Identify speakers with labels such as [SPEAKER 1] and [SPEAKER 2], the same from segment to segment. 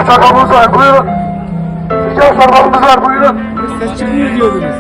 [SPEAKER 1] çakamız var, buyurun. Sıcak sormamız var, buyurun.
[SPEAKER 2] Ses çıkmıyor diyordunuz.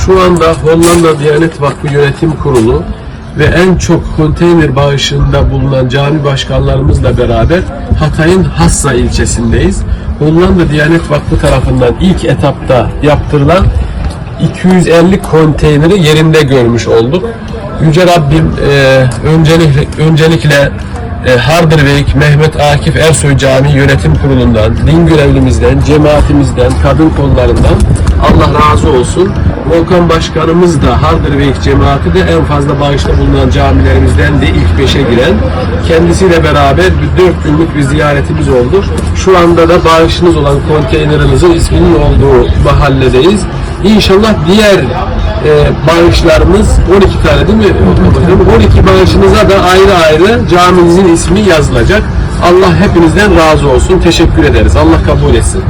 [SPEAKER 3] Şu anda Hollanda Diyanet Vakfı Yönetim Kurulu ve en çok konteyner bağışında bulunan cami başkanlarımızla beraber Hatay'ın Hassa ilçesindeyiz. Hollanda Diyanet Vakfı tarafından ilk etapta yaptırılan 250 konteyneri yerinde görmüş olduk. Yüce Rabbim öncelikle Harderwijk Mehmet Akif Ersoy Camii Yönetim Kurulu'ndan, din görevlimizden, cemaatimizden, kadın kollarından Allah razı olsun. Volkan Başkanımız da Harderwijk cemaati de en fazla bağışta bulunan camilerimizden de ilk 5'e giren. Kendisiyle beraber 4 günlük bir ziyaretimiz oldu. Şu anda da bağışınız olan konteynerimizin isminin olduğu mahalledeyiz. İnşallah diğer bağışlarımız 12 tane değil mi? 12 bağışınıza da ayrı ayrı caminizin ismi yazılacak. Allah hepinizden razı olsun. Teşekkür ederiz. Allah kabul etsin.